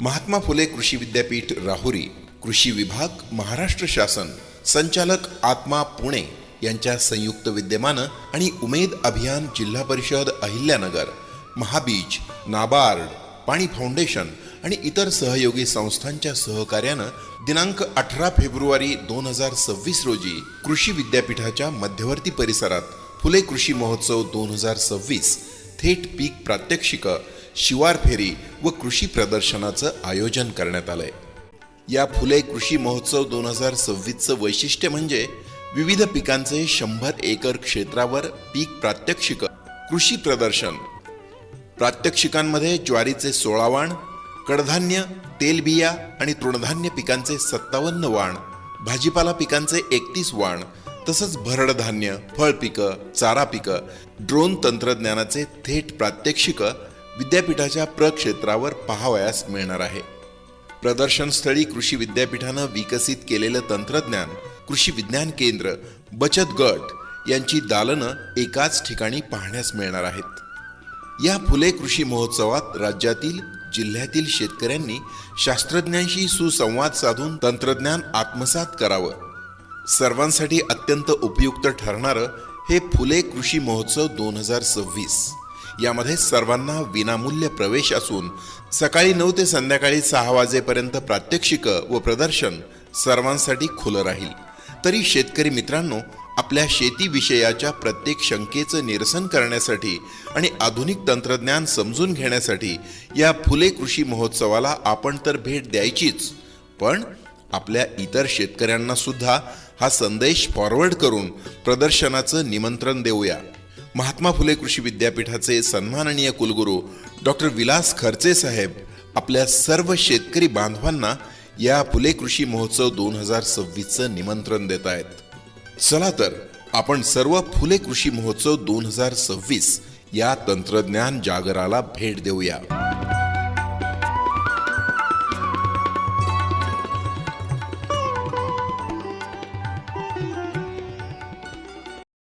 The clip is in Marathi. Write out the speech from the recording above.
महात्मा फुले कृषी विद्यापीठ राहुरी, कृषी विभाग महाराष्ट्र शासन, संचालक आत्मा पुणे यांच्या संयुक्त विद्यमानं आणि उमेद अभियान जिल्हा परिषद अहिल्यानगर, महाबीज, नाबार्ड, पाणी फाउंडेशन आणि इतर सहयोगी संस्थांच्या सहकार्यानं दिनांक 18 फेब्रुवारी 2026 रोजी कृषी विद्यापीठाच्या मध्यवर्ती परिसरात फुले कृषी महोत्सव 2026 थेट पीक प्रात्यक्षिक, शिवार फेरी व कृषी प्रदर्शनाचं आयोजन करण्यात आलंय। या फुले कृषी महोत्सव 2026चं वैशिष्ट्य म्हणजे विविध पिकांचे 100 एकर क्षेत्रावर पीक प्रात्यक्षिक, कृषी प्रदर्शन। प्रात्यक्षिकांमध्ये ज्वारीचे 16 वाण, कडधान्य, तेलबिया आणि तृणधान्य पिकांचे 57 वाण, भाजीपाला पिकांचे 31 वाण, तसंच भरड धान्य, फळ पिकं, चारा पिकं, ड्रोन तंत्रज्ञानाचे थेट प्रात्यक्षिक विद्यापीठाच्या प्रक्षेत्रावर पाहावयास मिळणार आहे। प्रदर्शन स्थळी कृषी विद्यापीठानं विकसित केलेलं तंत्रज्ञान, कृषी विज्ञान केंद्र, बचत गट यांची दालनं एकाच ठिकाणी पाहण्यास मिळणार आहेत। या फुले कृषी महोत्सवात राज्यातील, जिल्ह्यातील शेतकऱ्यांनी शास्त्रज्ञांशी सुसंवाद साधून तंत्रज्ञान आत्मसात करावं। सर्वांसाठी अत्यंत उपयुक्त ठरणारं हे फुले कृषी महोत्सव 2026। यामध्ये सर्वांना विनामूल्य प्रवेश असून सकाळी 9 ते संध्याकाळी 6 वाजेपर्यंत प्रात्यक्षिक व प्रदर्शन सर्वांसाठी खुलं राहील। तरी शेतकरी मित्रांनो, आपल्या शेती विषयाच्या प्रत्येक शंकेचं निरसन करण्यासाठी आणि आधुनिक तंत्रज्ञान समजून घेण्यासाठी या फुले कृषी महोत्सवाला आपण तर भेट द्यायचीच, पण आपल्या इतर शेतकऱ्यांना सुद्धा हा संदेश फॉरवर्ड करून प्रदर्शनाचं निमंत्रण देऊया। महात्मा फुले कृषी विद्यापीठाचे सन्माननीय कुलगुरू डॉक्टर विलास खर्चे साहेब आपल्या सर्व शेतकरी बांधवांना या फुले कृषी महोत्सव 2026चं निमंत्रण देत आहेत। चला तर आपण सर्व फुले कृषी महोत्सव 2026 या तंत्रज्ञान जागराला भेट देऊया।